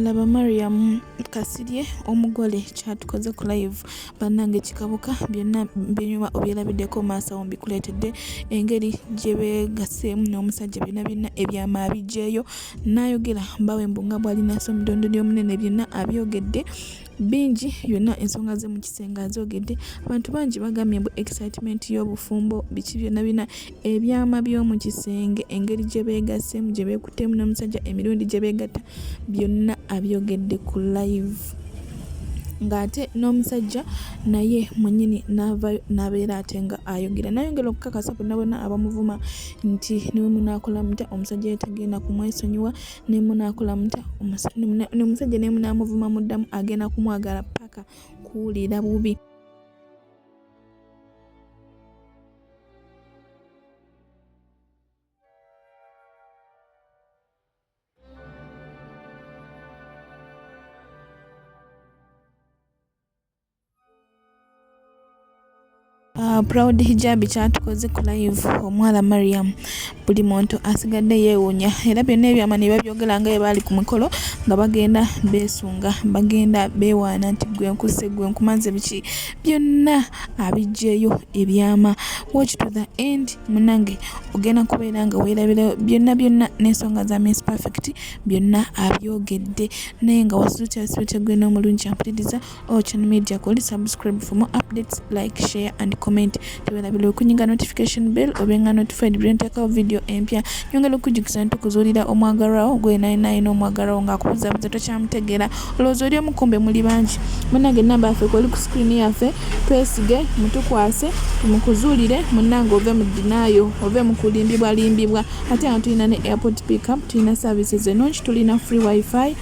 Laba Mariam Kasirye Omugole kyatukoze ku live bannange kikabuka byonna binyuma obyerabiddeko maaso mbikuleetedde engeri gye beegaseemu n'omusajja byonna ebyama abijjeeyo n'ayogera mbawe mbunga bw'alina semudondoli omunene byonna abyogedde bingi byonna ensonga ze mu kisenga azogedde abantu bangi bagambye mbu excitement y'obufumbo biki byonna ebyama by'omu kisenge engeri gye beegaseemu gye beekuttemu n'omusajja emirundi gye beegatta byonna abyogedde ku live ng'ate n'omusajja naye mwennyini n'abeera ate nga ayogera nayongera okukakasa bonna bonna abamuvuma nti niwe munaakola mutya omusajja yetagenda kumwesonyiwa ne munaakola mutya n'omusajja ne munaamuvuma muddamu agenda kumwagala paka kuwulira bubi. Proud hijabi kyatukoze ku live omwala Mariam buli muntu asigadde yeewuunya era byonna ebyama ne babyogera nga bali ku mikolo nga bagenda beesunga bagenda beewaana nti gwe nkumaze biki byonna abijjeeyo ebyama watch to the end munange ogenda kubeera nga weerabira byonna n'ensonga za Miss Perfect byonna abyogedde naye nga wasuutyasuutya gwe n'omulungi ampuliriza Channel Media koli subscribe for more updates, like, share and comment. Tewelabira okunyiga notification bell obenga notified bwe nteka video empya nyongera okujjukisa ntukuzulira omwagalwawo gwe nayi n'omwagalwawo ng'akubuzabuza tokyamutegeera olowooza oli omukombe muli bangi munnange namba yaffe kwoli ku screen yaffe twesige mutukwase tumukuzuulire munnange ove mu dinaayo ove mu kulimbibwa ate nga tulina ne airport pickup tulina services ennungi tulina free wifi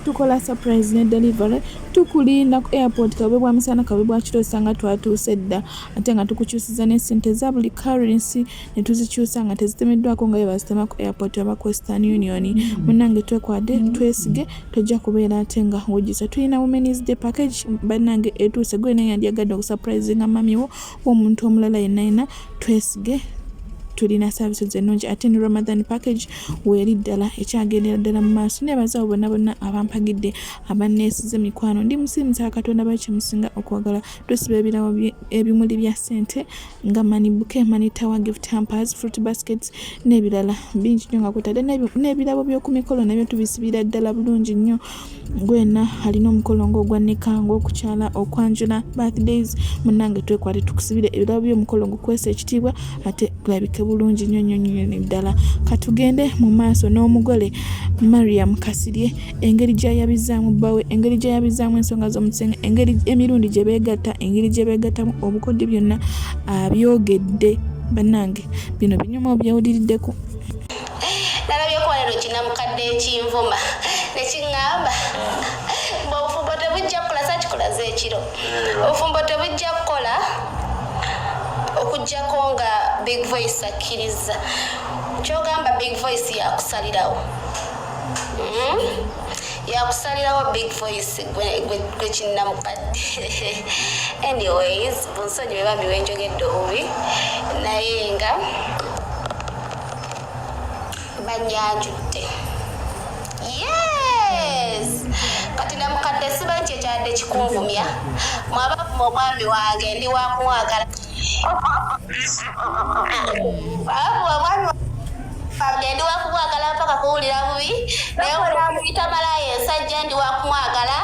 tukola surprise ne delivery tukulinda ku airport kabe bwa misana kabe bwa kiro sanga twatuuse dda ate nga tukukyusiza ne ssente za buli currency ne tuzikyusa nga tezitemeddwako nga basitema ku airport aba Western Union munnange twekwade twesige tojja kubeera ate nga wojisa tulina Women's Day package bannange etuuse gwe naye yandyagadde okusurprise nga mamiwo w'omuntu omulala yenna twesige tulina services ennungi ate ne Ramadan package weeri ddala ekyagendera ddala mu maaso nebazawo bonna abampagidde abanneesize mikwano ndi musiimusa Katonda bakyemusinga okwagala twesiba ebirawo ebimuli bya ssente nga money bouquet, money tower, gift hampers, fruit baskets n'ebirala bingi nnyo nga kwetadde n'ebirabo by'oku mikolo nabyo tubisibira ddala bulungi nnyo gwena alina omukolo ng'ogwa nekanga okukyala okwanjula birthdays munnange twekwate tukusibire ebirabo by'omukolo ng'okwesa ekitiibwa ate kulabike bulungi nnyo ddala katugende mu maaso n'omugole Mariam Kasirye engeri gy'ayabizaamu bbaawe engeri gy'ayabizaamu ensonga z'omusenga engeri emirundi gye beegatta engeri gye beegattamu obukodde byonna abyogedde bannange bino binyuma obyawuliriddeko nalabyeko leero kina mukadde ekinvuma nekiŋŋamba obufumbo tebujja kukola sakikolaze ekiro obufumbo tebujja kukola okujjako nga big voice akkiriza kyogamba big voice yakusalirawo yakusalirawo big voice gwe kinnamukadde anyways bunsonyi bwe bambi wenjogedde obubi naye nga banyanjudde yes kati namukadde siba nti ekyadde kikunvumya mwabavuma omwami wange ndi wakumwagala ndi wakumwagala mpaka kuwulira bubi naye olamuyita malayo ensajja ndi wakumwagala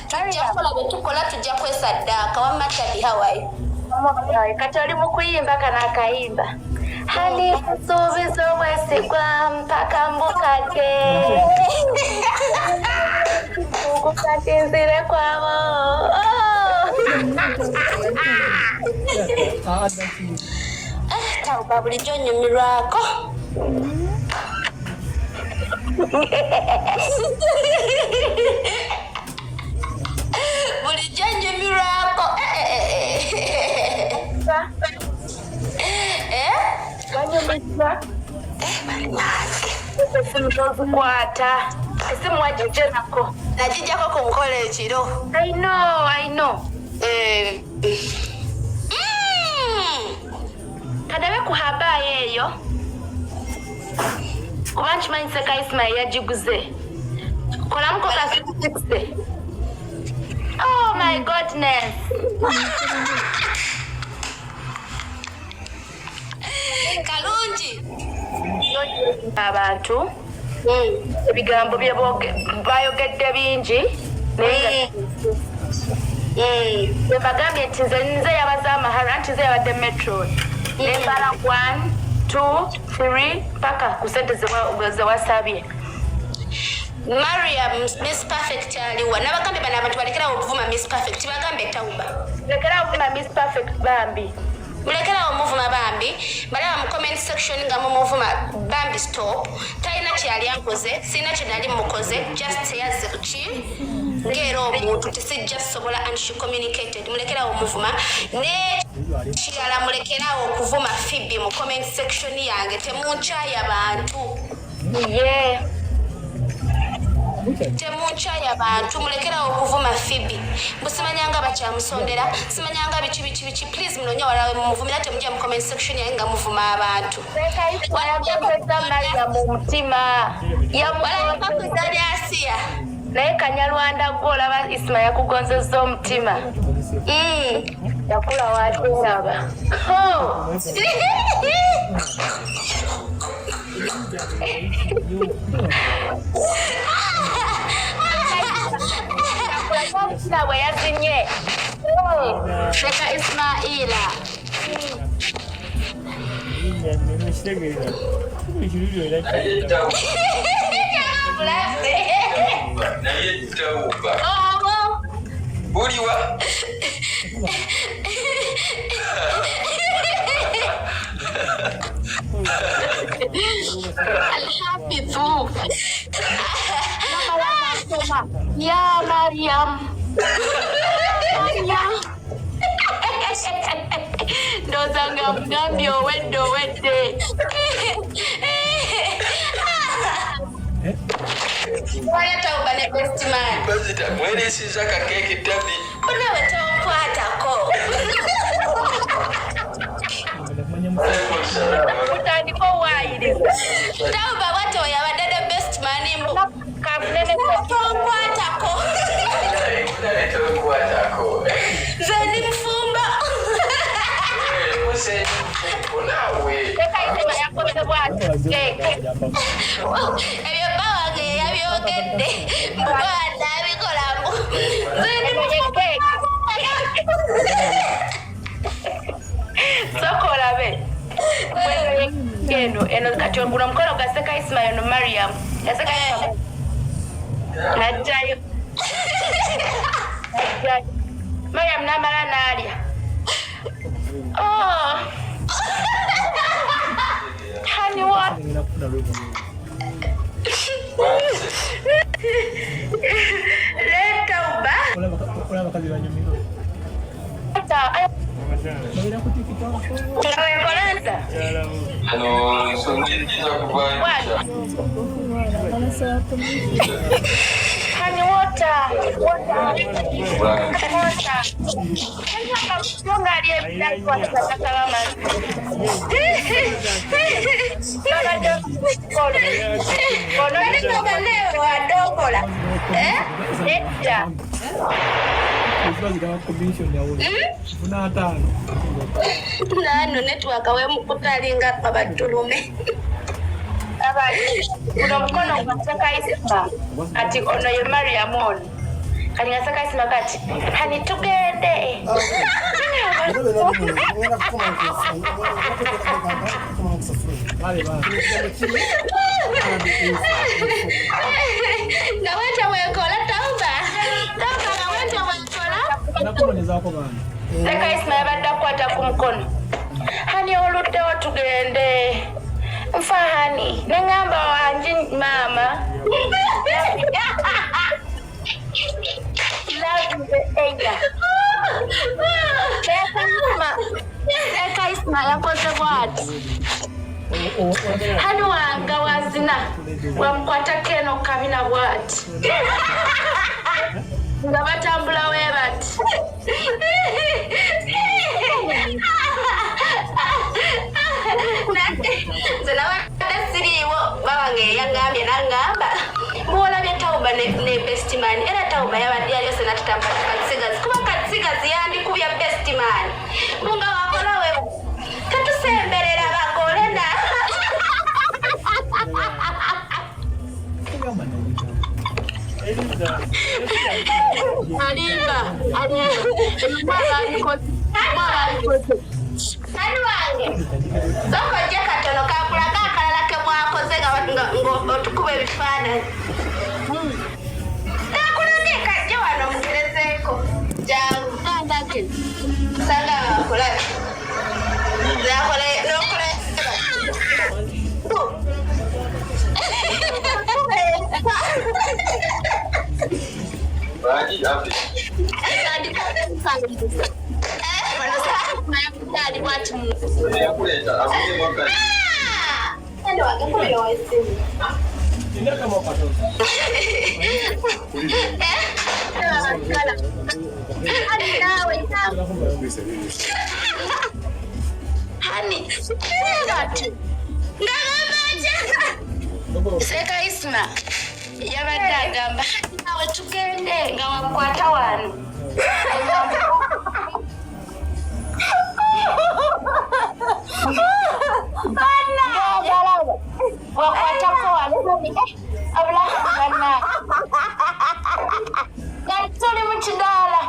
tujja kukola bwe tukola tujja kwesaddaaka wammatadi hawaii kati oli mu kuyimba kana akayimba hani nsuubiza obwesigwa mpaka mbukate mbukate nzire kwabo tawuba bulijjo nnyumirwako bulijjo nnyumirwako wanyumizwa esimu tozikwata esimu wagijjenako nagijjako ku mukola ekiro I know kadabe ku habaayo eyo kuba nkimanyi seka isma yagiguze Kolamu koka 60. Oh my goodness. Kalungi. Abantu. Ebigambo bayogedde bingi. Bagambye nti nze yabaza amahara nti nze yabadde metro. Nembala 1, 2, 3 paka ku sente ze wasabye. Mariam Miss Perfect aliwa nabagambe bana abantu balekera okuvuma Miss Perfect bagambe tauba lekera okuvuma Miss Perfect bambi mulekera omuvuma bambi balaba mu comment section nga muvuma bambi stop taina kyali yankoze sina kinali mukoze just yazze kuchi ngero omuntu tisijja sobola and she communicated mulekera omuvuma ne kyala mulekera okuvuma Phoebe mu comment section yange temunchaya abantu temunchaya abantu mulekera okuvuma Phoebe busimanyanga bakyamusondera simanyanga bichi please munonya walawe muvumira temujja mu comment section yange muvuma abantu wala Mariam mu mutima wala pakuzali Asia naye Kanyarwanda golaba isma yakugonzezza omutima yakula watiraba Sawa yazinye. Sheka Ismaila. Buliwa. Alhafizu. Ya Mariam. Ndozanga mgambi owedde. Waya tauba ne best man. Bazita mwene sizaka keki tabi. Bana wetokwatako. Utandiko wayiriza. Tauba wato yabadde best man imbu. Kamnene kwatako. Kwatako. Zani mfumba. Muse unawe. Tekaisema yako sebwati. Ebyo bawange yabyogedde. Mbwanda bikolambu. Zani mfumba. Sokolabe. Eno kati ogula mkono gaseka isma yono Mariam. Gaseka isma. Najayo. Mariam namala nalia. Oh. Honey what? Leta uba. Ola bakazi banyumiro. Ata. Tunawengolanza. Ano, songejiza kubanisha. Honey water. Nano network we mukutalinga abatulume uno mkono unasaka isma ati ono ye Mariam on kani nasaka isma kati hani tugende na wata wekola tauba na wata wekola nakumoneza ko bana saka isma yabadda kwata ku mukono hani oludde otugende mfahani nengamba wanji mama love the ega saka isma yakoze what hani wanga wazina wamkwata keno kamina what nga batambula webati zana wadda siriwo bawange yangambye nangamba mbuola byetauba tauba ne best man era tauba yabadde yali yose natutambula katsigazi kuba katsigazi yandikubya best man munga wakola we katusemberera bagole na Nani wange soko je katono kakulaga akalala ke mwakoze nga otukube ebifaananyi nakulage kajja wano mugerezeeko jangu andage sanga wakulaga zakole nokole Bagi api. Daddy, watch me. Seka isma yabadde agamba nawe tugende nga wakwata wano wakwatako wano abulaana tuli mu kidaala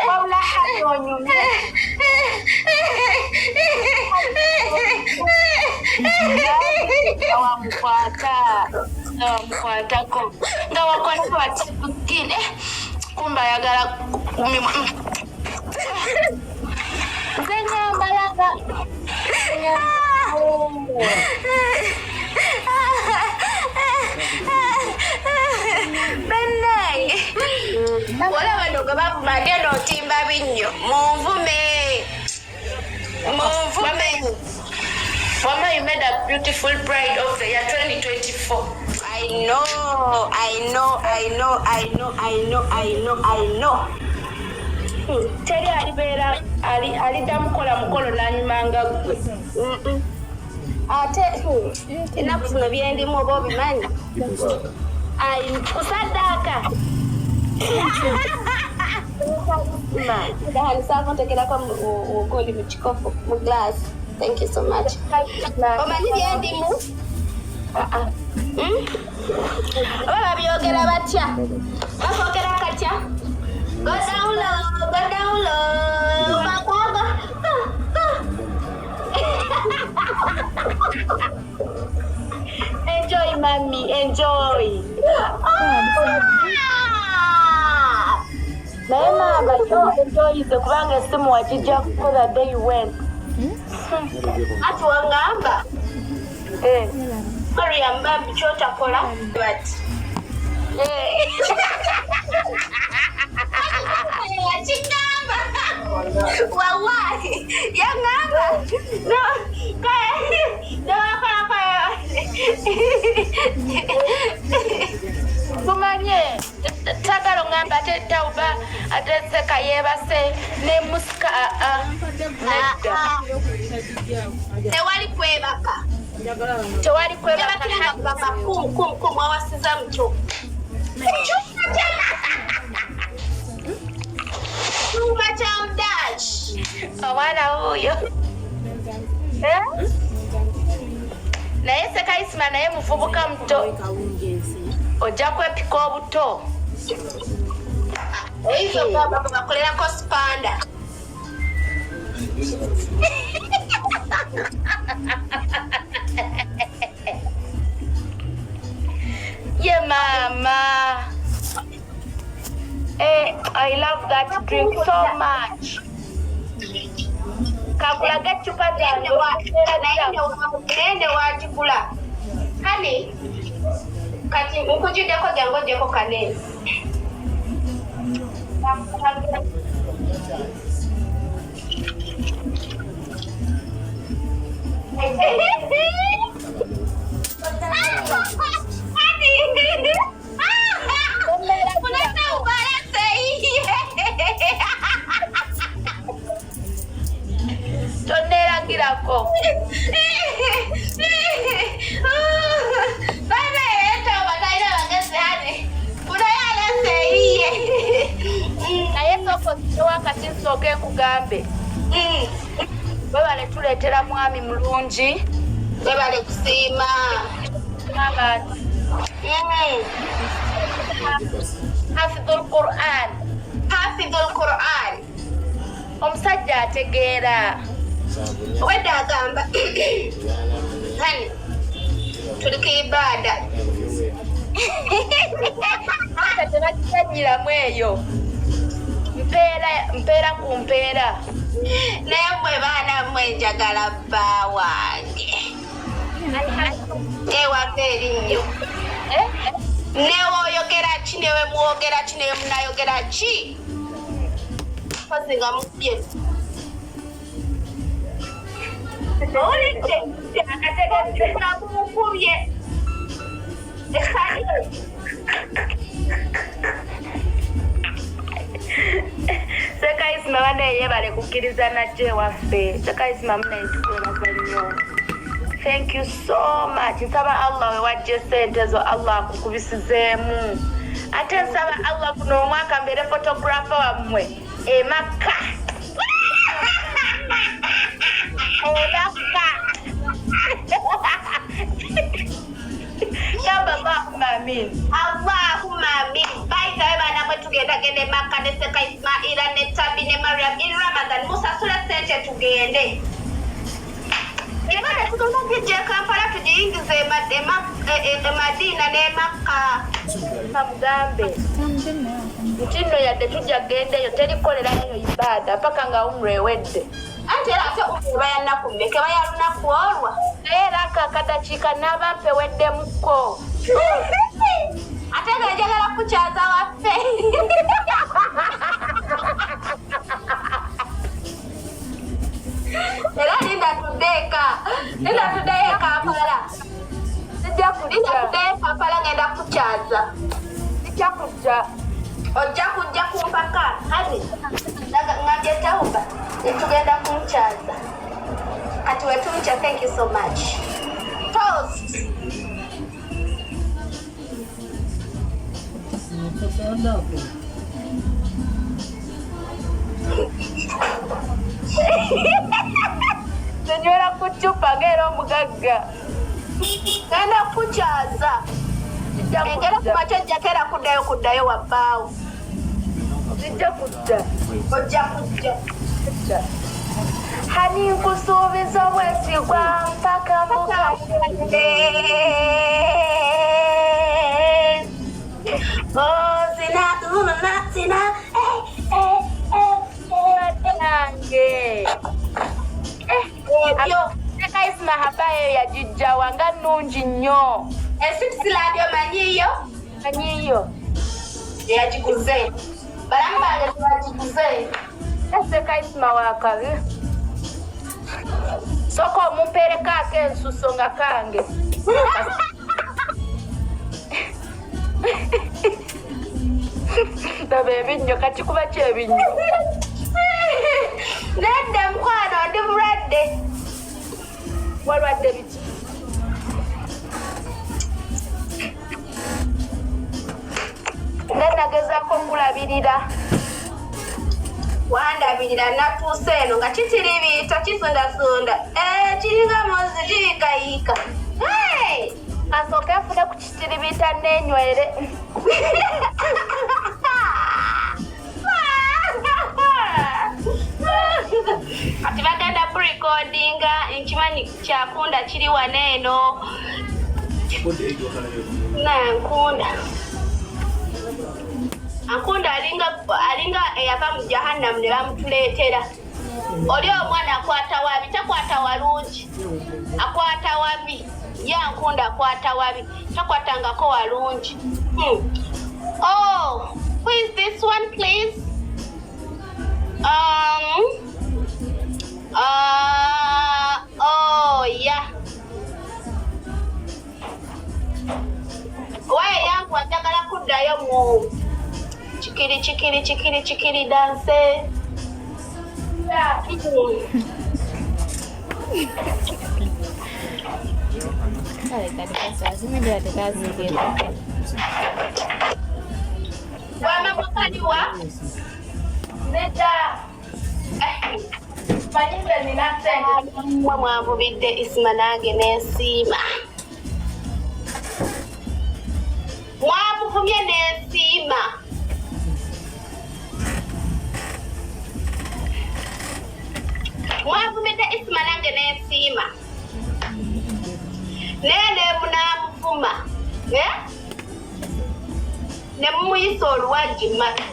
wabula hali onyumye wamukwatako nga wakwatako watikukine kumba yagala kumimwa zenyambalanga bennange wala bandoga bagenda otimba binnyo munvume Mama, you made a beautiful bride of the year 2024. I know. Teri alibera alidamukola mukolo nanyumanga gwe. Ate inakufuna byendimu oba obimanyi. Kusaddaaka. Ndahalisako ntekerako ogoli mu kikopo mu glass. Thank you so much. Omanyi byendimu? Oba byogera batya? Bafookera katya? Go down low. Makaga. Enjoy, mommy. Enjoy. Mama, enjoy the kubanga esimu wajija kukola the day you went. Ati wangamba. Mariam babi chota kola. But. Chingamba. Wallahi. Yangamba. No. Kaya. No kaya. Tumanye. Tagalo ngamba tetauba ateseka yebase ne musika nedda. Tewali kwebaka baba kum awasiza mcho. Machamdash. Omwana huyo. Naye seka isma naye muvubuka mto. Ojja kwepika obuto. Hizo baba bakolera ko spanda. Yeah, mama. I love that drink so much. Kabula chupa zangu. Nende wajibula. Hani? Kati mkujideko jangojeko kaneni. Tonera girako. Bana eta bakaira nsooke nkugambe webale tuleetera mwami mulungi webale kusiima hafidhul Qur'an omusajja ategeera wedde agamba hani tuli ku ibaada ate tebakisanyiramu eyo mpeera ku mpeera naye mwe baana mmwe njagala bba wange ewaka erinnyo newoyogera ki newe mwogera ki newe munayogera ki kozi nga mubye owulidde akategeeza kumukubye Seka isma bane yebale kukkiriza najje waffe Seka isma munayitukweraza nnyo. Thank you so much. Nsaba Allah wewajje sente zo Allah akukubisizeemu. Ate nsaba Allah kuno omwaka mbeere photographer wammwe Makka. Allahumma amin. Allahumma amin. Baita bana mwe tugenda gende Makka ne Seka Ismaila ne Tabi ne Mariam in Ramadan musasula sente tugende. Ebana tutulagije Kampala tujiyingize Madina ne Makka. Kamugambe. Mutino yadde tujja gendeyo terikolerayo ibada paka nga umre wedde. Ate ate bayana kumbeke bayaluna kuolwa. Era kakadakiika n'abampe weddemuko. Ate nga njagala kukyaza waffe. Era linda tuddeeka Kampala. Sijja kujja Kampala ngenda kukyaza. Sijja kujja. Ojja kujja kumpaka kati ngambye tawuba netugenda kumukyaza kati wetumukya. Thank you so much. Toast. Senywera ku ccupa ng'era omugagga. Genda kukyaza. Engera kumakya jakera kuddayo wabbaawo. Sijja kujja. Ojja kujja. Hani nkusuubiza obwesigwa mpaka mbuga. Zina. Nange. Seka isma habayo yajijja wanga nnungi nnyo. Esitisiladio manyiyo. Yagiguze. Balamu bange tebagiguze. Seka isma wakabi. Soko omumpeereko ak'ensuso nga kange. Ndaba ebinnyo kati kuba ki ebinnyo? Nedda mukwano ndi mulwadde. Walwadde biki? Nagezaako kulabirira. Wandabirira natuuse eno nga kitiribiita kisundasunda. Kiringa mozi kirikayika. Kasooke nfune ku kitiribiita neenywere. Kati bagenda kurekodinga nkimanyi kyakunda kiri wano eno. Ankunda alinga eyava mu Jahannam ne bamutuleetera. Oli omwana akwata wabi, takwata walungi. Akwata wabi. Ye Ankunda akwata wabi, takwatangako walungi. Oh, who is this one please? Oh yeah. Waye yangu njagala kuddayo mu chikiri dance. Wama mukaliwa? Neda. Mwe mwavubidde isma nange n'esiima. Mwavuvumye n'esiima. Mwavumidde isma nange n'esiima. Nene munamuvuma. Ne mumuyisa oluwagi matu.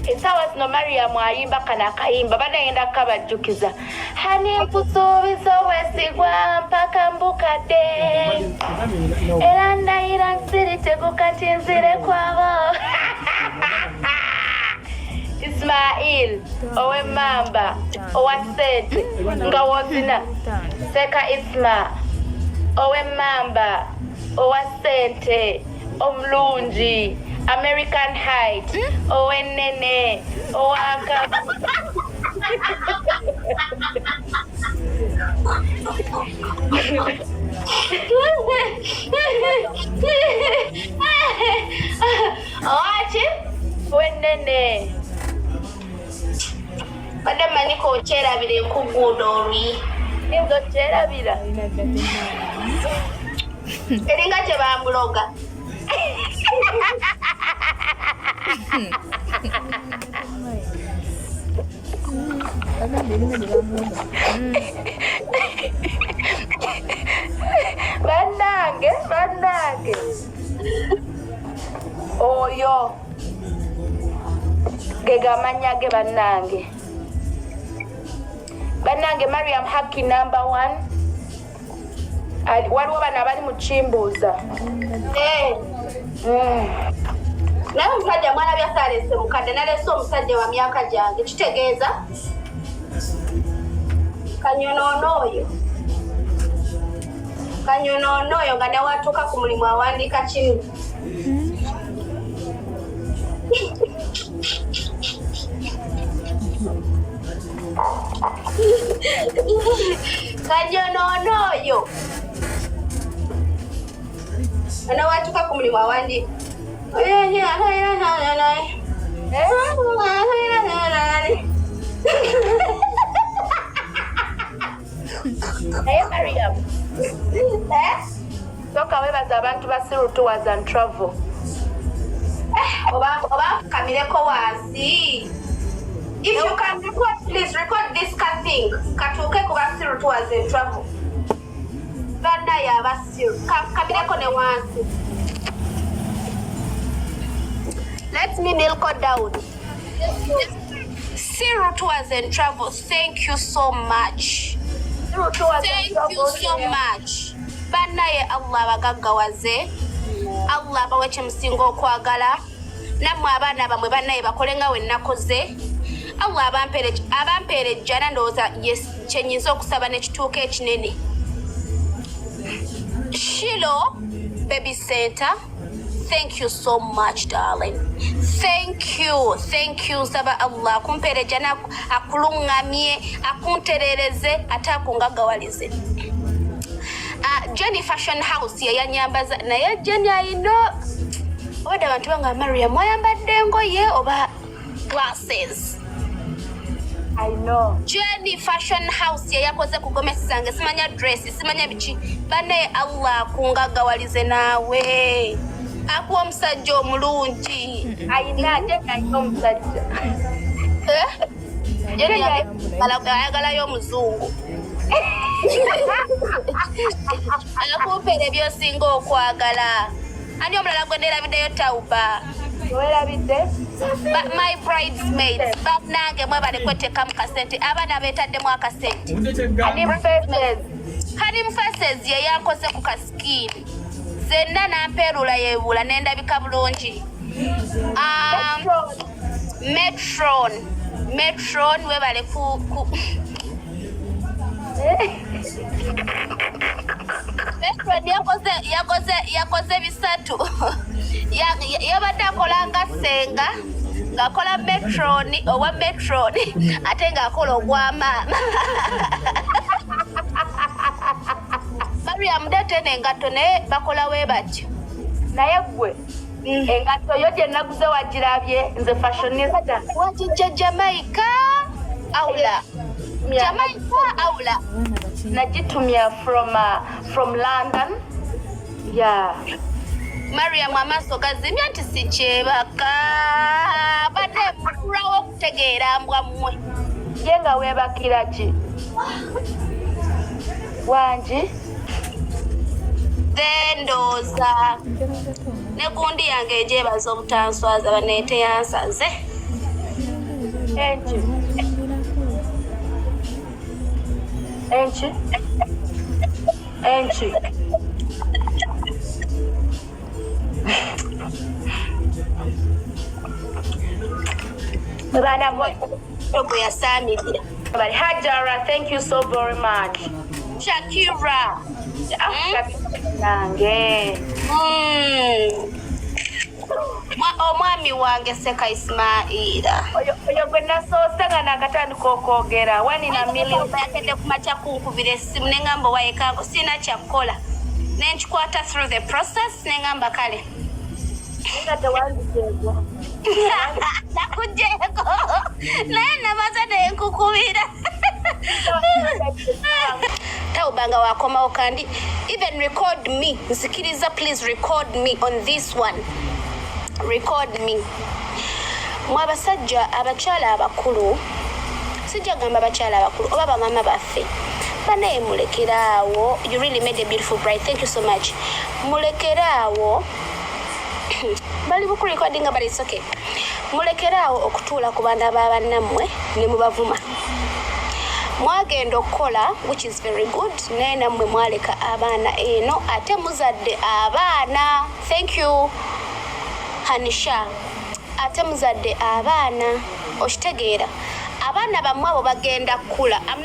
Esawa zino Mariam ayimba kana akayimba banayenda kabajjukiza. Hani nkusuubiza wesigwa mpaka mbukadde. Era ndayira nsiriteguka nzire kwabo. Ismail owe mamba owa sente nga wozina seka Isma owe mamba owa sente omulungi American height owe nene owaka owachi owe nene Bada maniko cherabire nkugudori. Nizo cherabira. Eringa che bamuloga. Banange. Oyo. Gega manyage banange. Banange Mariam haki number 1. Waliwo bana bali muchimbuza. Naye omusajja mwana byasaalese mukadde nalese omusajja wa myaka gyange kitegeeza kanyonoono oyo nga newatuuka ku mulimu awandiika kinu. Kanyonoono oyo nga newatuuka ku mulimu awandiika Hey Mariam. Soka webaza abantu basiru tours and travel. Oba kamireko wasi. If you can record, please record this thing. Katuke ku basiru tours and travel. Banda ya basiru. Kamireko ne wasi. Let me nail code down. Zero tours and travel. Thank you so much. Thank you so much. Banaye Allah bagaggawaze. Allah baweche msingo okwagala. Namwe abaana bamwe banaye bakolenga we nakoze. Allah abampere jana ndoza yes chenyizo okusaba nekituuka ekinene. Shilo baby center. Thank you so much, darling. Thank you, Saba Allah. Kumpere jana akulungamie, akunterereze, atakungagawalize. Jenny Fashion House ya yanyambaza na ya Jenny I know. Oda bantu banga Mariam wayambadde ngoye oba glasses. I know. Jenny Fashion House ya yakoze kugomesa zange simanya dress, simanya bichi. Bane Allah kungagawalize nawe. Akuwa omusajja omulungi ayina ayo omusajja ayagalayo omuzungu akumpere byosinga okwagala ani omulala gwe neerabiddeyo tauba werabidde my bridesmaids bannange mwebale kwetekamu kasente abaana beetaddemu akasente Karim Faces ye yakoze ku kasikini Zenda namperula yebula nendabika bulungi. Metron webale ku Metron yakoze bisatu. Yabadde akolanga senga ngakola Metron owa Metron ate ngaakola ogwamaama. Mariam dete nengato ne bakola we batyo. Naye gwe engatto yo gye naguze wagirabye nze fashionista wajijja Jamaica aula Jamaica aula nagitumya from London. Yeah. Mariam amaaso gazimya nti sikyebaka badde mukulawo okutegeera mbwa mmwe ye nga weebakira ki wangi ndowooza ne gundi yange egyebaza obutanswaza baneete yansaze enki bana bwe yasaamidira Hajara, thank you so very much. Shakira nange omwami wange seka Ismaila oyo gwe nasoose nga nakatandika okwogera wanina yakedde kumakya kunkubira essimu neŋŋamba owayekaako sirina kyakukola nenkikwata through the process neŋŋamba kale nga tewandikeego nakugjeeko naye nabaza nenkukubira tawubanga wakomawo kandi even record me nsikiriza please record me on this one record me mwabasajja abakyala abakulu sijja gamba abakyala abakulu oba bamama baffe banaye mulekeraawo you really made a beautiful bride thank you so much mulekeraawo bali buku recording but it's okay mulekeraawo okutuula ku baana b'abannammwe ne mubavuma mwagenda okukola which is very good naye nammwe mwaleka abaana eno ate muzadde abaana thank you Hanisha ate muzadde abaana okitegeera abaana bammwe abo bagenda kukula I'm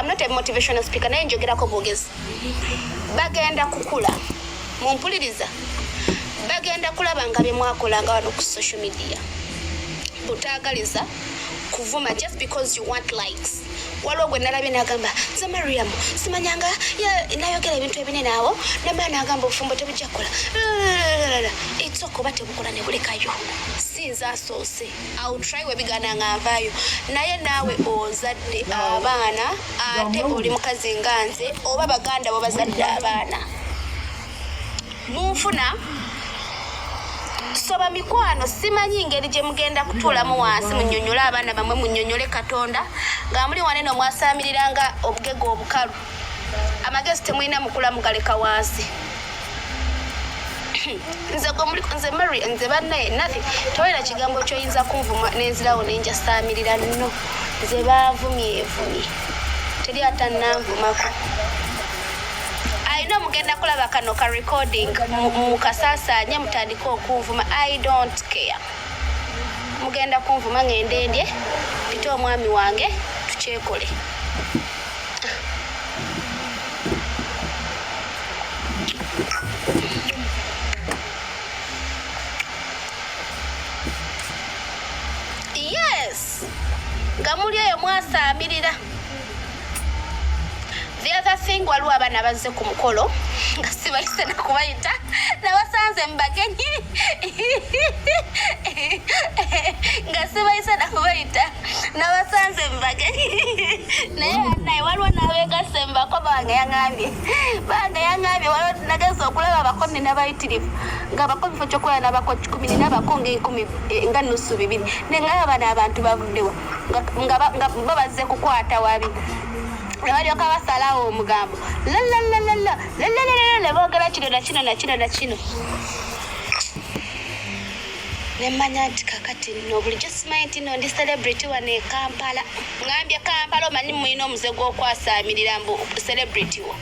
not a motivational speaker naye njogerako bwogezi bagenda kukula mumpuliriza bagenda kulaba nga bye mwakolanga wano ku social media butaagaliza kuvuma just because you want likes waliwo gwe nalabye n'agamba nze Mariam simanyanga nayogera ebintu ebinene awo namaana agamba obufumbo tebujja kukola it's okay oba tebukola ne bulekayo sinza asoose I'll try webigana nga nvaayo naye naawe ozadde abaana ate oli mukazi nga nze oba baganda bo bazadde abaana munfuna soba mikwano simanyi ngeri gye mugenda kutuulamu wansi munnyonnyola abaana bamwe munnyonnyole Katonda nga muli wanene omwasaamirira obugego obukalu amagezi temulina mukula mugaleka wansi nze Mary nze bannaye nathi tewalina kigambo kyoyinza kunvuma nenzirawo nenjasaamirira nno nze baavumyevumye teri atannanvumako ayina mugenda kulaba kano ka recording mukasaasaanye mutandika okunvuma I don't care mugenda kunvuma ng'endendye pita omwami wange tukyekole yes nga muli eyo mwasaamirira the other thing waliwo abaana bazze ku mukolo nga sibalise nakubayita nabasanze mubagenyi nga sibalise nakubayita nabasanze mubagenyi naye waliwo nabeegasse mubako bange yaŋambye waliwo nageza okulaba abakomi n'abayitirivu nga abakomi fo kyokulaba n'abako 10 n'abako nga nusu 2 neŋŋaba n'abantu bavuddewo nga babazze kukwata wabi balyoka basalawo omugambo boogera kino na kino nemanya nti kakati nno bulijjo simanyi nti no ndi celebrity wano e Kampala ngambye Kampala omanyi mulina omuze gw'okwasaamirira mbu celebrity wo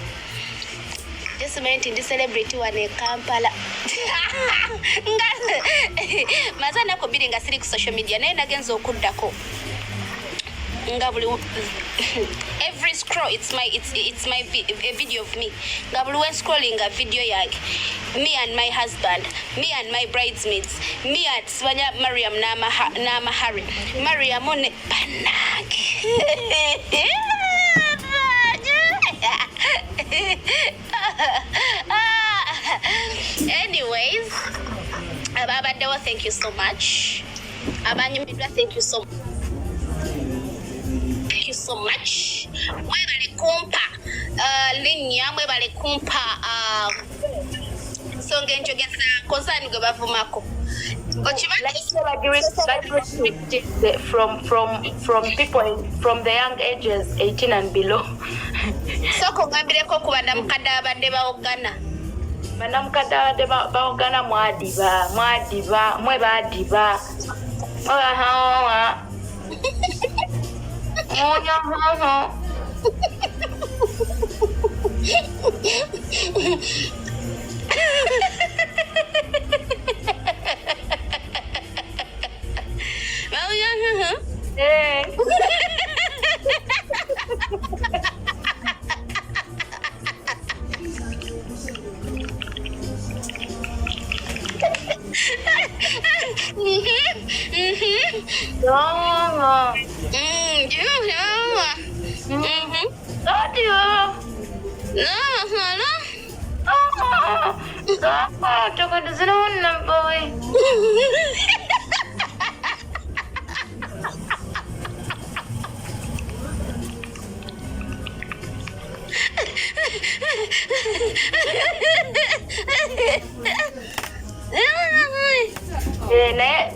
simanyi nti ndi celebrity wano e Kampala nga maze ennaku 2 nga siri ku social media naye nagenza okuddako nga buli every scroll it's my video of me nga buli we scrolling a video yange me and my husband me and my bridesmaids me at Swanya Mariam nama Harry Mariam ne banage anyways ababaddewo thank you so much abanyumiddwa thank you so much mwebale kumpa linnya mwebale kumpa songa enjogeza kozani gwe bavumako from people from the young ages 18 and below. Soko ngambireko ku banamukadde abadde bawogana. Banamukadde abadde bawogana mwadiba mwe badiba.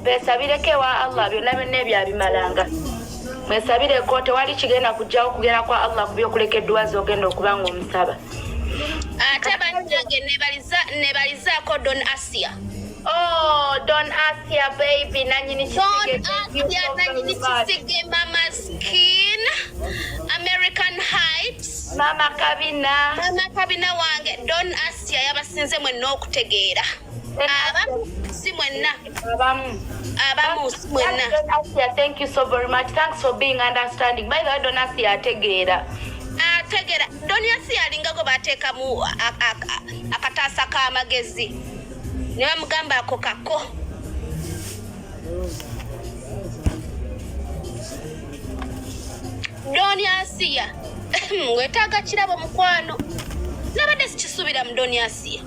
Besabireke wa Allah byonna byonna ebyabimalanga mwesabireko tewali kigenda kujjawo kugenda kwa Allah kubyokulekeddwa zogenda okuba ng'omusaba ate banyange nebalizaako Don Asia. Oh, Don Asia baby nanyini kisige mama skin American Heights mama kabina wange Don Asia yabasinze mwenna okutegeera si mwenna abamu si mwenna. Thank you so very much. Thanks for being understanding. By the way, Don Asia ategeera Don Asia alingago bateekamu akataasa k'amagezi ne bamugamba ako kako Don Asia wetaaga kirabo mukwano nabadde sikisuubira mu Don Asia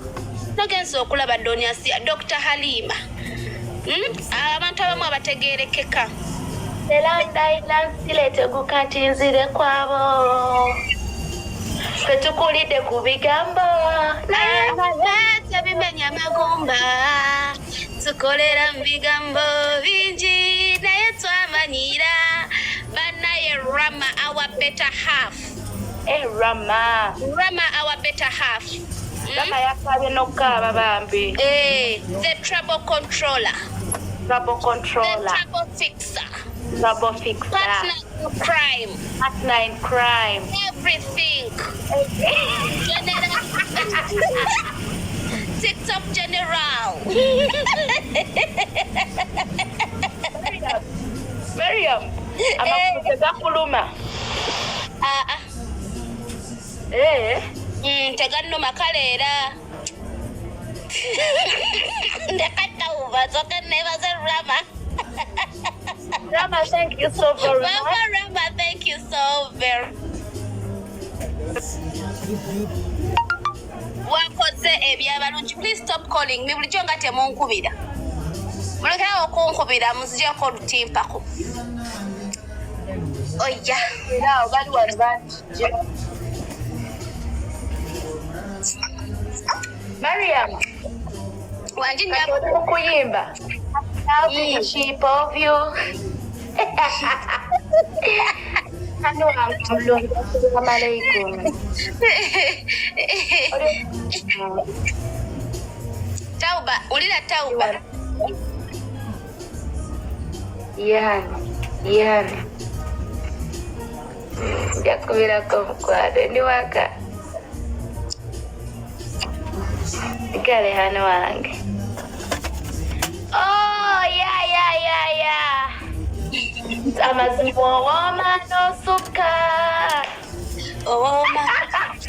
nagenza okulaba Don Asia Dr. Halima abantu abamu abategeerekeka sileteguka nti nzire kwabo fetukulidde ku bigambo bimenya magumba tukolera mu bigambo bingi naye twamanyira banaye Rama our better half Rama our better half Rama yakabye n'okukaaba bambi the trouble controller the trouble fixer partner in crime everything TikTok general Mariam amafuta gakuluma teganuma kaleera ndekatauva zoka nebaze Rama thank you so very much Rama thank you so very wakoze ebyabalungi please stop calling me bulijjo nga temunkubira mulekerawo okunkubira muzijeko olutimpako oya era bali wano bangi Mariam wanji nyabo kuyimba sheep of you Hello, assalamu alaikum. Tauba, ulila tauba. Yeah. Jakubira kumkwade ni waka. Gale hano wange. Oh, yeah. Amazimbo woma no suka.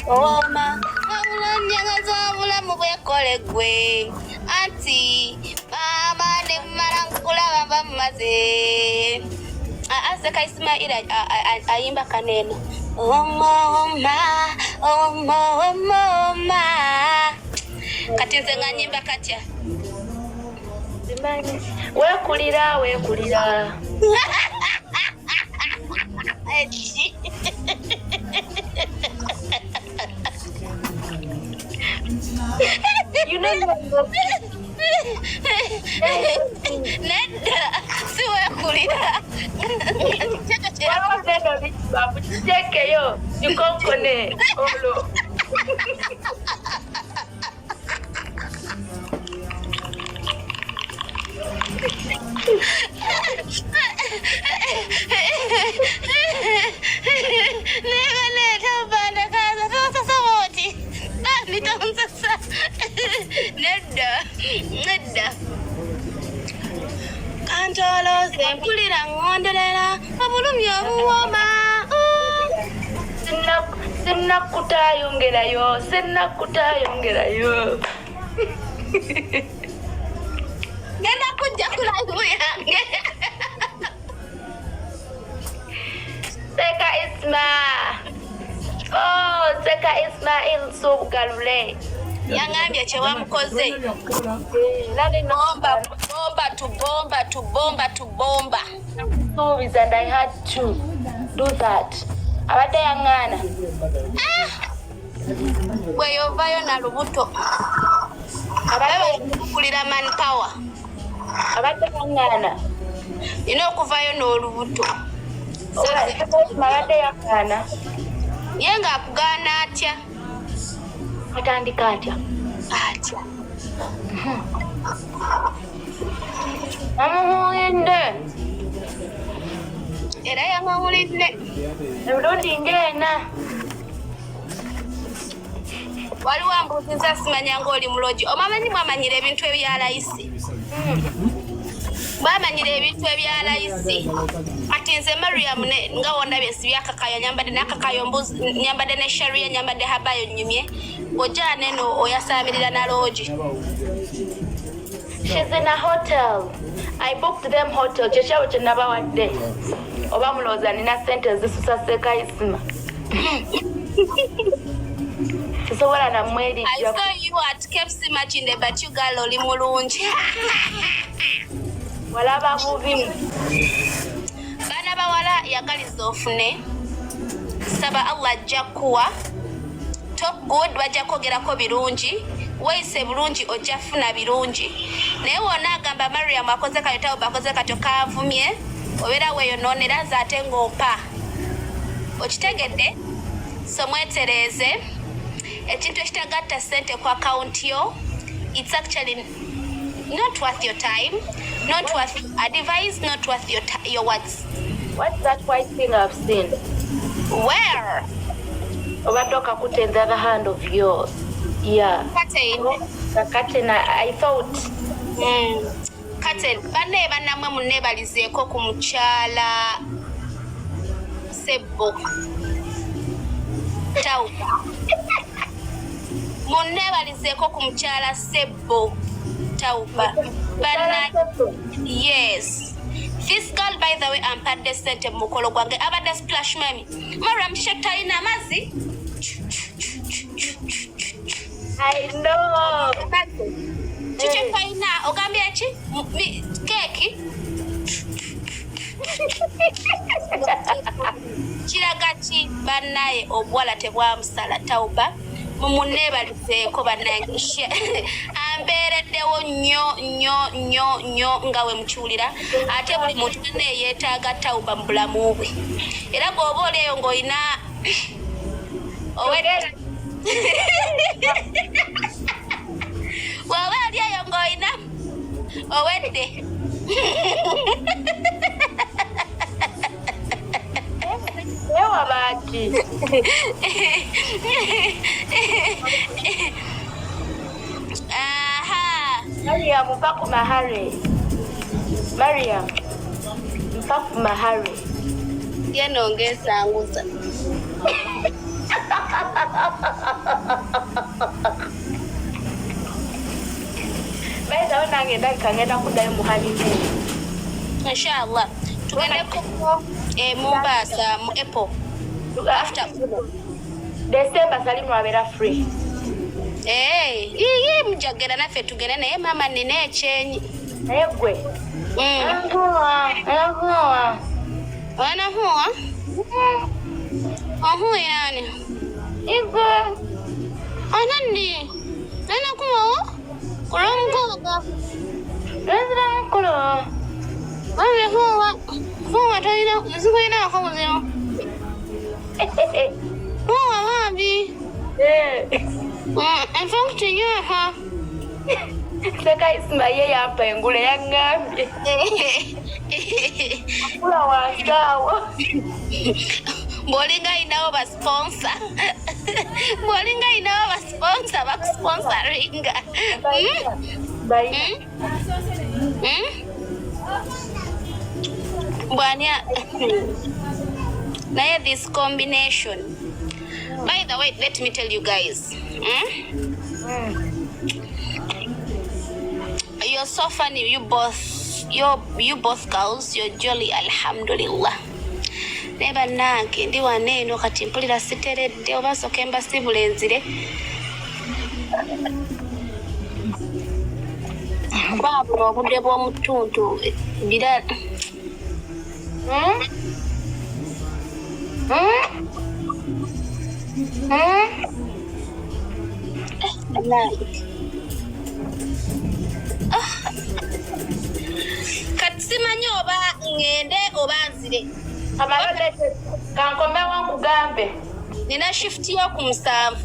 Woma. Ulanyanga zawula mubekole gwe. Auntie, mama ne marangula baba maze. Azeka isma ira ayimba kaneno. Mama. Kati nze nga nyimba katya. simanyi. Wekulira. You know Nedda, si wekulira. Chekeyo, yukonkone. Olo. Nedda. Kantolo mpulira ngonderera obulumi obuwooma. Sinnakutayongerayo. Genda kujja kulabu yange. Seka Isma. Oh, Seka Ismail Subgalule. Yangambye kye wamukoze. Bomba. Stories and I had to do that. Abadde yangana. Bweyovayo na lubuto. Abadde kulira manpower. Abadde yangana. Ina okuvayo n'olubuto. Abadde yangana. Yenga akugaana atya? Atandika atya? Namuhuyinde. Era yamawulidde. Emirundi ng'ena. Waliwo ambuuziza simanya ng'oli mulogi. Omamanyi mwamanyira ebintu ebya layisi? Mwamanyira ebintu ebya layisi? Kati nze Mariam nga wondabye nsibye akakayo nyambadde n'akakayo mbuzi nyambadde ne sharia nyambadde habayo nnyumye. Ojja neno oyasaamirira na logi. She's in a hotel. I booked them hotel. Kyekyawo kye nabawadde. Oba mulowooza nina ssente zisusa Seka Isma. Sisobola namwerijja. I saw you at Cape Simachinde but you girl oli mulungi. Walaba bubi. Baana bawala yagaliza ofune. Saba Allah ajja kuwa. Top good bajja kwogerako birungi. Weise bulungi ojja funa birungi. Naye wonna agamba Mariam akoze kayitawo bakoze katyo kaavumye. Obeera weeyonoonera zaate ng'ompa. Okitegedde? So mwetereeze. Ekintu ekitagatta ssente ku akaunti yo, it's actually not worth your time, not worth advice, not worth your words. What's that white thing I've seen? Where? Obadde okakutte the other hand of yours. Yeah. The curtain, I thought. Curtain. Banne bannamwe munneebalizeeko ku mukyala Sebbo. Tauba. Munneebalizeeko ku mukyala Sebbo. Tauba. Yes. This girl, by the way, ampadde ssente mu mukolo gwange abadde splash mami. Mariam t-shirt talina amazzi. I know. T-shirt talina ogambye ki? Keeki. Kiraga ki bannaye obuwala tebwamusala Tauba. Mumunneebalizeeko bannange. Ambeereddewo nnyo nga we mukiwulira. Ate buli muntu yenna yeetaaga Tauba mu bulamu bwe. Era bw'oba oli eyo ng'olina bw'oba oli eyo ng'olina owedde. Ewa baaki. Mariam, mpa ku mahare. Mariam, mpa ku mahare. Yeno ngesanguza. Baita wanange ndakika ngenda kuddayo mu holiday. Inshallah. Tugende ku Mombasa mu Apple. After December Salimu abeera free. Mujagera naffe tugende naye mama nina ekyenyi. Egwe. Wanahuwa? Ahu yani. Egwe. Anandi. Nana kuwa? Kulongoga. Nana kulo. Wale huwa taina zikuina kwa mzima. Huwa wabi. In fact, ha. Seka isma ye hapa engule ya ngambye. Kula wasawa. Bolinga inawo ba sponsor. Bolinga inawo ba sponsor ba sponsoringa. Bye. Bwania. Now this combination. By the way, let me tell you guys. You're so funny, you both girls, you're jolly, alhamdulillah. Neba nange ndi waneno kati mpulira siteredde oba sokemba sibulenzire. Baba obudde bw'omutuntu Bridal. Katsimanyi oba ngende oba nzire. Amalade kankome wankugambe. Nina shift yo ku 7.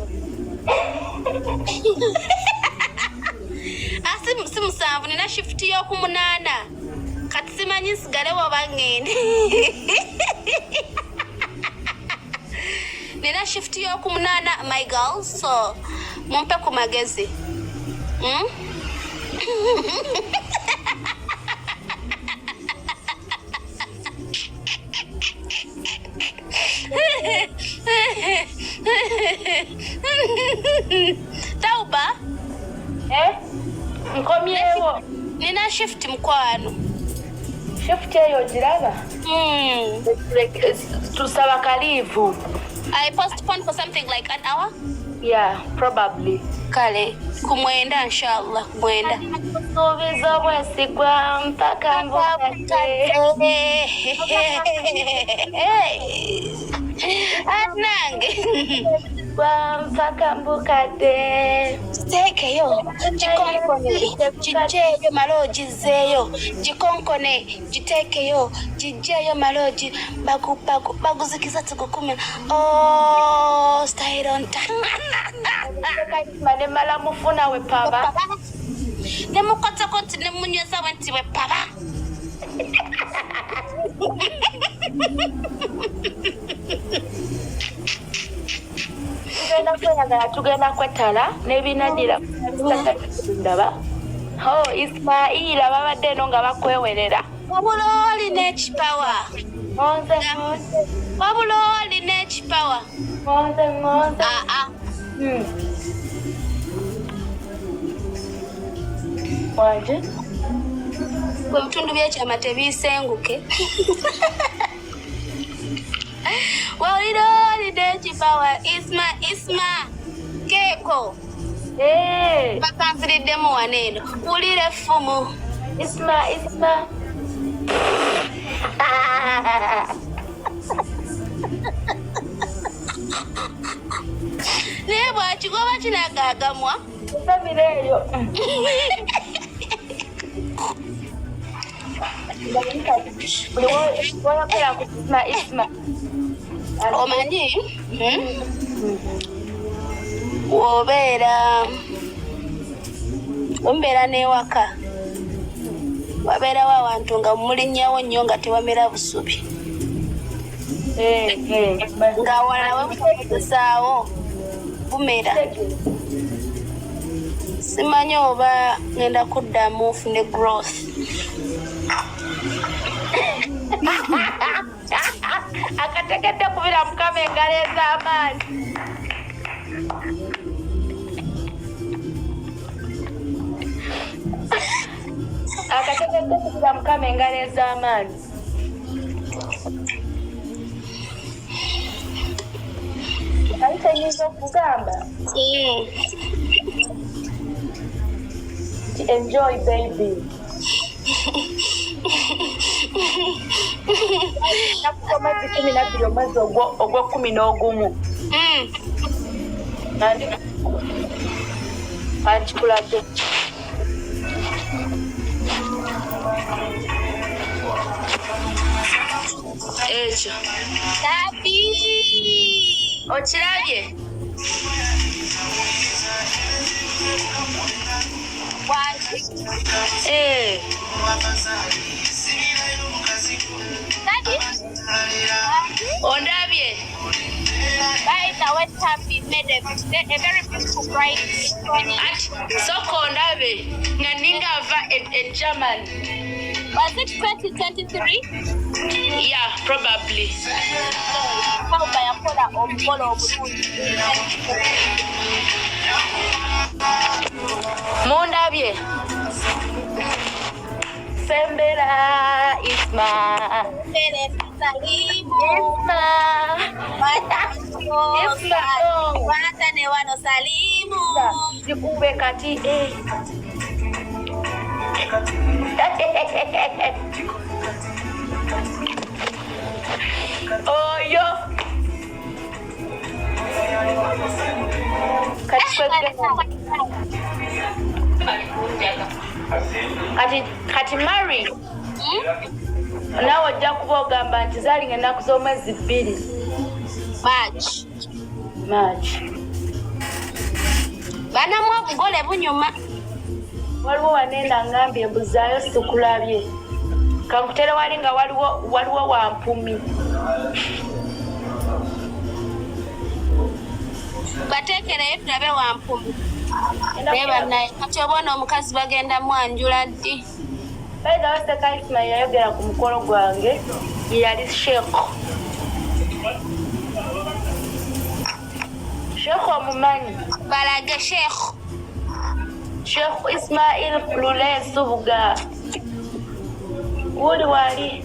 Si 7 nina shift yo ku 8. Katsimanyi sigale oba ngende. Nina shift yo ku 8 my girls, so mumpe ku magezi. Tauba? Nkomyewo. Nina shift mkwano. Shift eyo giraba? Tusaba kalivu. I postponed for something like an hour? Yeah, probably. Kale, kumwenda inshallah, kumwenda. Kusubiza bwesigwa mpaka mbukate. Anange. Mpaka mbukate. Tekeyo, jikonkone, jijeyo maloji zeyo, jikonkone, jitekeyo, jijeyo maloji, baguzikiza tukukumya. Oh, stay on time. Mane mala mufuna we paba. Nemukota konti nemunyweza wenti we paba. Tugenda kwetala nebinadira ndaba. Oh, Ismaila babadde no nga bakwewerera. Wabuloli n'ekipawa. Ngonze. Wabuloli n'ekipawa. Ngonze. Wanje? Kwe bitundu by'ekyama tebisenguke. Wabuloli n'ekipawa. Isma. Keko. Bakanziriddemu waneeno. Wulira effumu. Isma. Naye bwakigoba kinagaagamwa. Nsamireeyo. Bw'oyogera ku Isma. Omanyi? Wombeera n'ewaka. Wabeerawo awantu nga mulinnyawo nnyo nga tewamera busubi. Nga awalala wemukozesaawo bumera. Simanyi oba ngenda kuddamu nfune growth. Akategedde kubira mukama engalo ez'amaanyi. Akategedde kubira mukama engalo ez'amaanyi. Ayita nyinza okugamba. Enjoy baby. Nakukoma 12 omwezi ogw'okuminaogumu. Nandi kankikulabye. Ekyo Tabi okirabye? Ondabye? By the way, Tabi made a very beautiful bride. Soko ondabe nga ningava e German. Was it 2023? Yeah, probably. How by a color Omugole. Mondabye? Sembera isma. Isma. Watane wano salimu. Zikube kati Oyo. Kati Mary. Nawe ojja kuba ogamba nti zaalinga ennaku z'omwezi 2. March. Bana mu Omugole bunyuma. Waliwo wanenda ngambye mbuzaayo sikulabye. Kankutere wali nga waliwo wampumi. Bateekereyo tulabe wampumi. Leba naye kati obona omukazi bagenda mwanjula ddi. Baida wase Isma yayogera ku mukolo gwange yali Sheikh omumanyi. Balage Sheikh Ismail Lule Subuga. Wuli wali?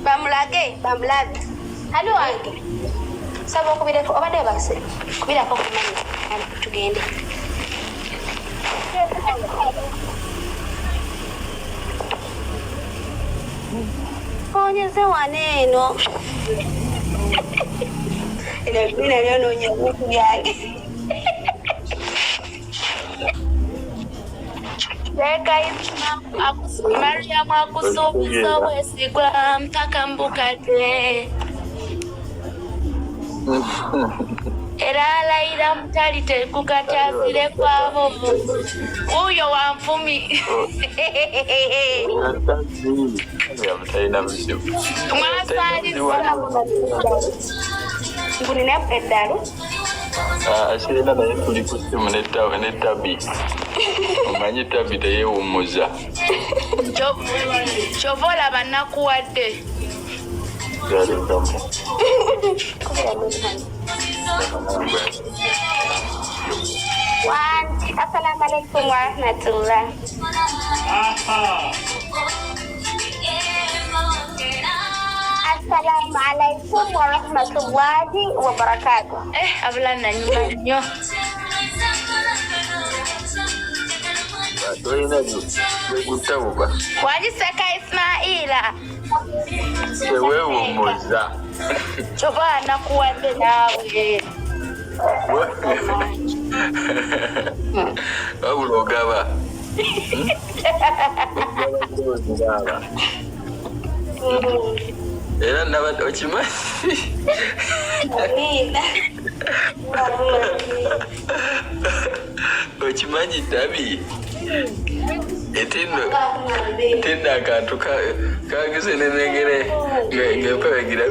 Bamulage. Hali wange. Sabo kubireko obadde base. Kubirako kumanya. Tugende. Onyeze waneeno. Ina lyononya buku byange. Mariam akusuubiza obwesigwa mpaka mbukadde. Era alayira mutali tekukataasire kwabo. Wuuyo wanfumi. Mwasaaliza. Ngulina eddalu. Asirina naye tuli ku simu ne Tabi. Omanyi Tabi teyeewummuza. Kyova olaba nakuwadde. Assalamu alaikum wa rahmatullah. Assalamu alaikum wa rahmatullahi wa barakatuh. Abulana nyuma nnyo. Wajiseka Ismaila. Teweewummuza. Kyova nakuwadde naawe. Wabula ogaba. Era nabadde okimanyi. Okimanyi Tabi. Etenda akantu kagise nenengere ng'empewegira.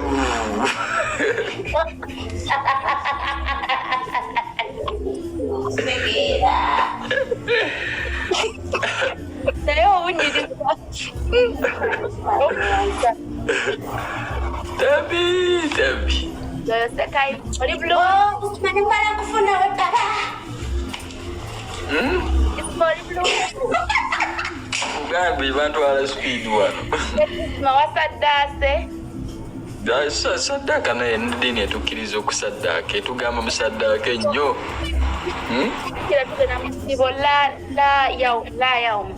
Naye obunyiriza. Tabi. Oli bulungi. Mani mbala kufuna wetaba. Oli bulungi. Mugambi bantwala speed wano. Mawasaddaase. Saddaaka naye n'eddiini etukkiriza okusaddaaka etugamba musaddaaka ennyo. Kira tugenda mu kisibo la yawm.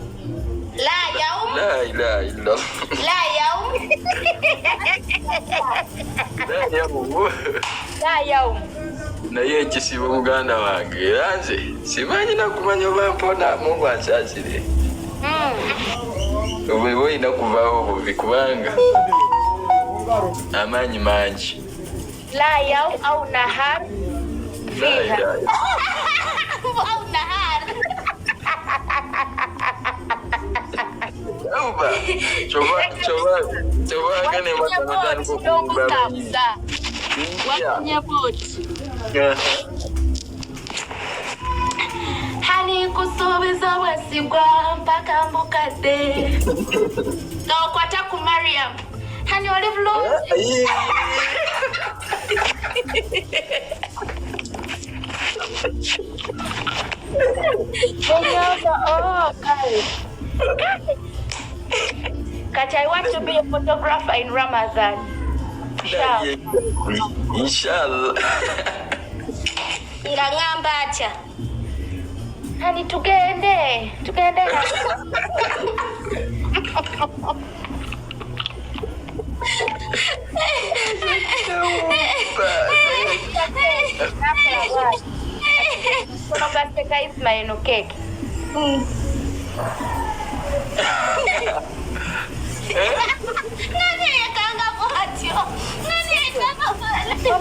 لا إله إلا الله لا يوم naye ekisibo muganda wange era nze simanyi nakumanya oba mpona Mungu ansaasire obweba olina kuvaawo obubi kubanga amaanyi mangi لا يوم أو نهار فيها أو نهار Uba, coba kan emang Ramadan waktunya bot hani kusubiza wesigwa mpaka mbukade nokwata ku Mariam hani olive long oh guys Kati, I want to be a photographer in Ramadan. Inshallah. Irangamba atya. Hani tugende. Tunapaseka isma ino keki. Nani yakanga bwatyo? Nani yakanga bwatyo?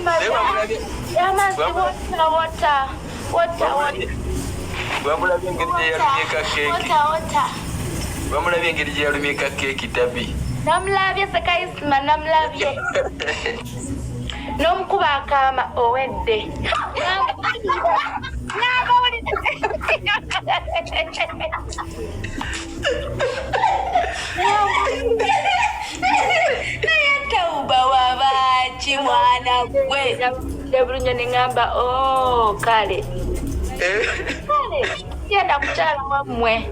Bamulabye engeri gye yalumyeka keeki tabi. Namulabye seka isma namulabye. N'omukuba akaama owedde. Tauba wabaki mwana gwe Debulunyo ningamba oh kale yenda kukyala wammwe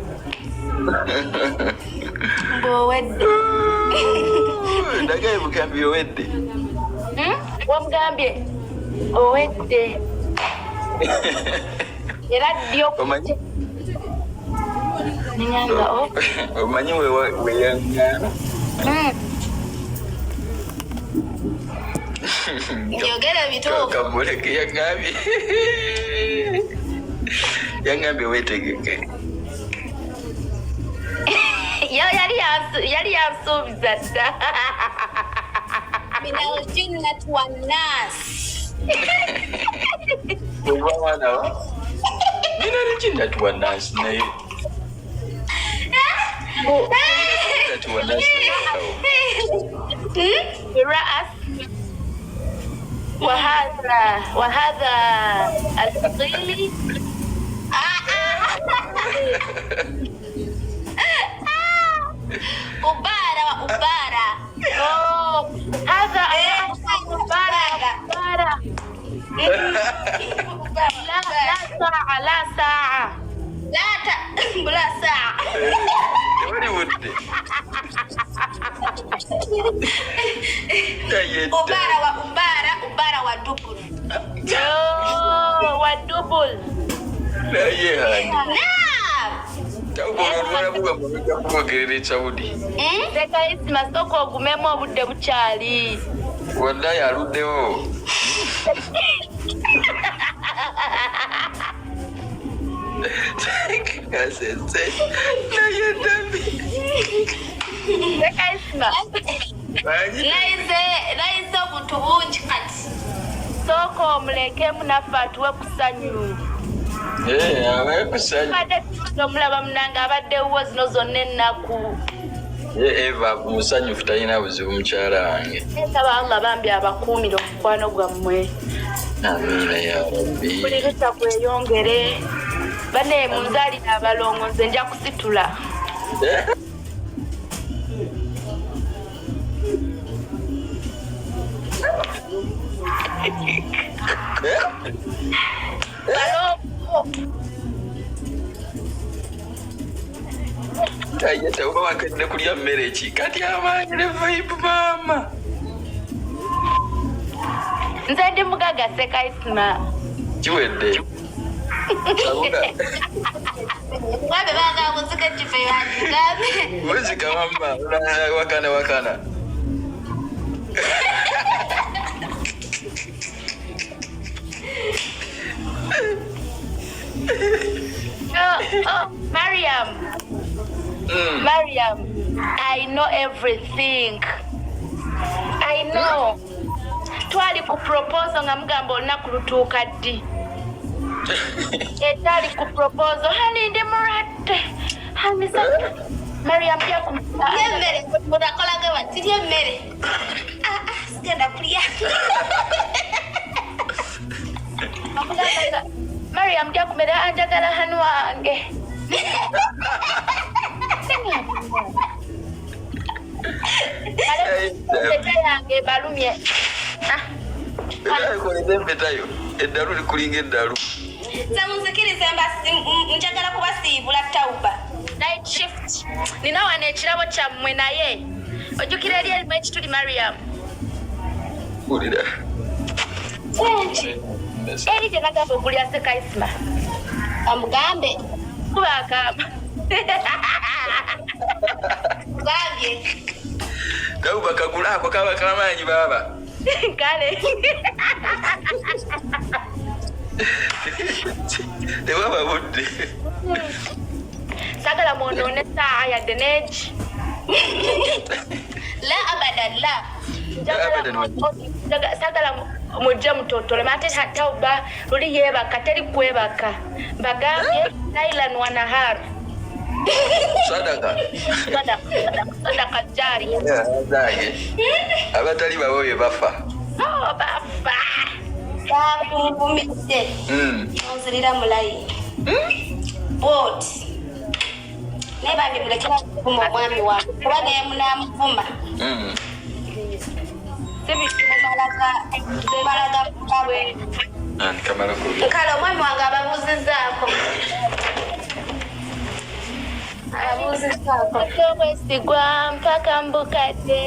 mbowedde Ndagaye bugambye owedde. wamugambye owedde era ddyo ningamba omanyi weyaŋŋaana njogera bituufu kamuleke yaŋŋambye weetegeke yali yansuubiza dda minal jinnati wannas minal jinnati wannas naye برأس وهذا الفصيلي ubara هذا لا ساعة بلا ساعة ودي ubara wa dubul wadubul لا يهاني naam Seka isma soko ogumemu obudde bukyali wallahi aluddewo kasense naye dambi Seka isma nayize obuntu bungi kati soko omulekemu naffe atuwe kusanyu awe kusanyu badde omulaba munanga abaddewo zino zonna ennaku Eva musanyufu talina buzibu mukyala wange nsaba Allah bambi abakuumire omukwano gwammwe amiina ya rabbi buli lutta kweyongere bane munzaalira abalongo nze nja kusitula ayeta oba wakadde kulya mmere ki kati amaanyire vibe maama nze ndi mugaga Seka Isma kiwedde Wabe banga kuzika chife wani ngabe. Wezi kamamba wakana. Mariam. Mariam, I know everything. I know. Twali ku propose nga mugamba olunaku lutuuka ddi. Etali ku propose hani ndi mulwadde. Hani sa Mariam pia Yemmere mutakolaga bati yemmere. Sigenda kulya. Mariam pia kumera anjagala hanu wange. Yange balumye. Ko ndembetayo eddalu likulinga eddalu. Samuzikirize mbasi njagala kubasiibula Tauba. Night shift. Nina wane ekirabo kyammwe naye. Ojjukira eri erimu ekituli Mariam. Ulira. Eri gye nagamba ogulya seka isma. Amugambe. Kuba agamba. Gambye. Tauba kagula ako kaba kamaanyi baba. Kale. Tewaba budde. Sagala monone saa yadde neegi. La abadan la. Sagala mujja mutotole mate Tauba luli yeebaka teri kwebaka. Bagambye Thailand wanahar. Sadaka jari. Zage. Abatali baboye bafa. Oh, bafa. Bambumise. Nzirira mulayi. Bot. Neba ndi mulekera kumu mwami wa. Kuba ne munamuvuma. Sebalaga kawe. Kamala ko. Kalo mwami wange ababuzizaako. Sigwa mpaka mbukadde.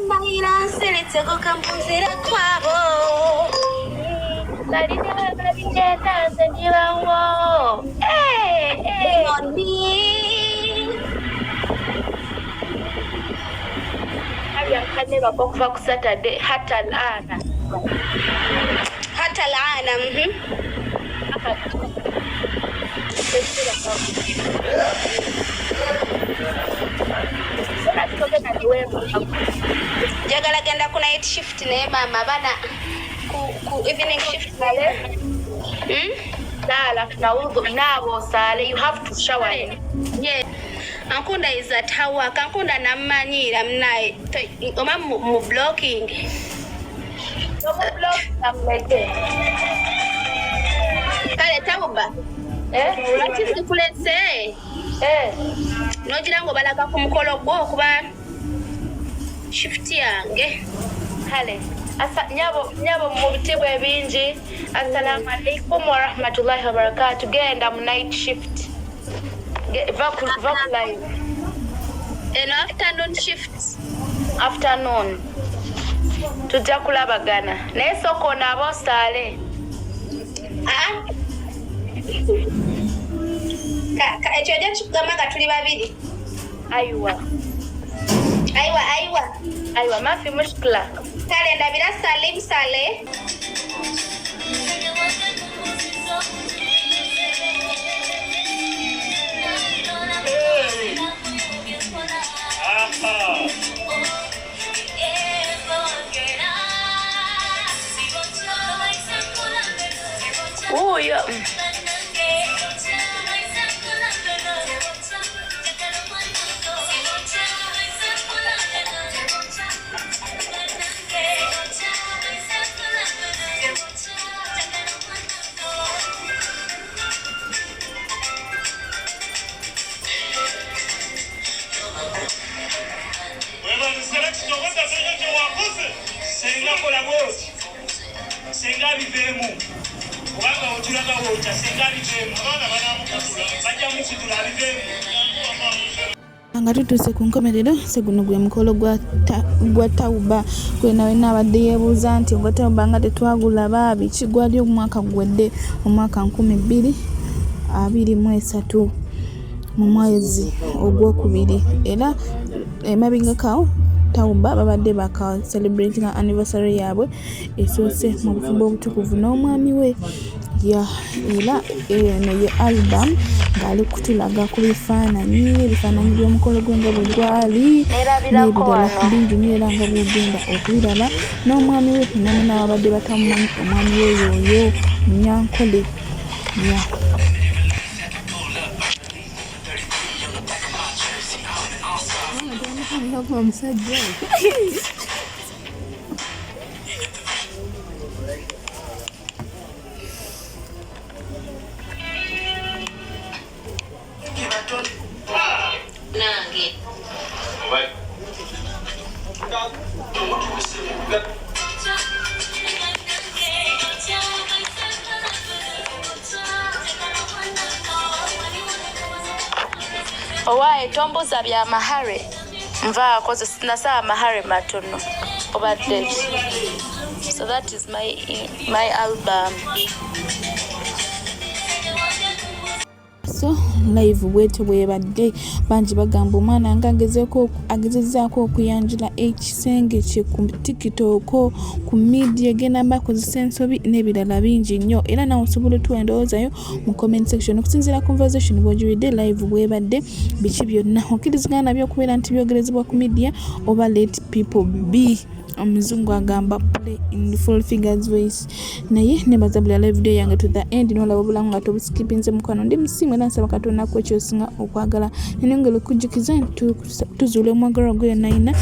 Mayira nsiritse kukampuzira kwabo. Lalina babigenda nze ndibawo. Mariam kane bakuva ku Saturday hata laana. Jagala genda ku night shift naye mama bana ku evening shift naye. Dala tunawugo nabo sale you have to shower. Yeah. Ankunda is at hawa kankunda namanyira mnaye oma mu blocking. No block amlete. Kale Tauba. Lwaki kulese? Nogira ngo balaga ku mukolo gwo kuba shift yange. Kale asa nyabo mu bitebwe bingi. Assalamu alaikum wa rahmatullahi wa barakatuh. Genda mu night shift. Vaku live. And afternoon shift. Afternoon. Tujja kulabagana. Naye soko nabo sale. Ekyo ojja kukugamba tuli babiri. Aiwa. Mafi mushkila. Kale ndabira Salim Saleh. Oh yeah. Nga tutuuse ku nkomerero seguno gwe mukolo gwa Tauba gwe nawe nabadde yeebuuza nti ogwa Tauba nga tetwagulaba biki gwali omwaka gwedde omwaka 2000 2023 mu mwezi ogwokubiri era emabingakawo Tauba babadde baka celebrating anniversary yaabwe esoose mu bufumbo obutukuvu n'omwami we ya era eno ye album ngali kutulaga ku bifaananyi by'omukolo gwe nga bwe gwali n'ebirala bingi nnyo era nga bw'ogenda okubiraba n'omwami we namuna babadde batamumanyi omwami we yoyo Munyankole ya Owaye tombuza bya mahare nvaako sinasaba mahare matono obadde. So that is my album. So live bwete bwebadde bangi bagamba omwana nga agezezzaako okuyanjula ekisenge kye ku TikTok ku media genda bakozesa ensobi n'ebirala bingi nnyo era nawe osobola otuwa endowoozayo mu comment section okusinziira conversation bw'ogiwedde live bwebadde biki byonna okkirizigana nabyo okubeera nti byogerezebwa ku media oba let people be. Omuzungu agamba play in full figures voice naye nebaza buli live video yange to the end n'olaba obulamu nga tobusikipinze mukwano ndi musimu era nsaba Katonda kweky'osinga okwagala nenongera okujjukiza tuzuule omwagalwa gwe yonna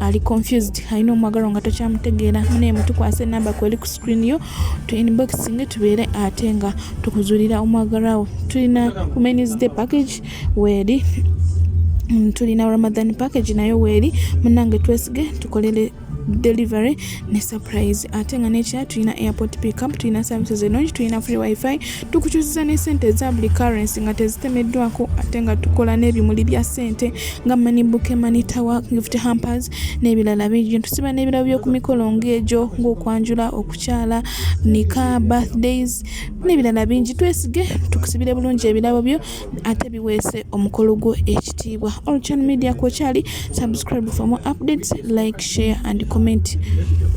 ali confused alina omwagalwa nga tokyamutegeera naye mutukwase enamba kweri ku screen yo tu inboxing tubeere ate nga tukuzuulira omwagalwawo. Tulina Women's Day package weeri tulina Ramadan package nayo weeri munange twesige tukolere delivery ne surprise ate nga n'ekya tulina airport pickup tulina services ennungi tulina free wifi tukukyusiza ne sente za buli currency nga tezitemeddwako ate nga tukola n'ebimuli bya sente nga money book money tower gift hampers n'ebirala bingi tusiba n'ebirabo by'oku mikolo ng'egyo ng'okwanjula okukyala nika birthdays n'ebirala bingi twesige tukusibire bulungi ebirabo byo ate biweese omukolo gwo ekitiibwa. All channel media kwokyali subscribe for more updates, like, share and comment.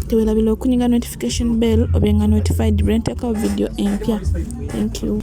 Tewerabira okunyiga notification bell obenga notified brentaka video empya. Thank you.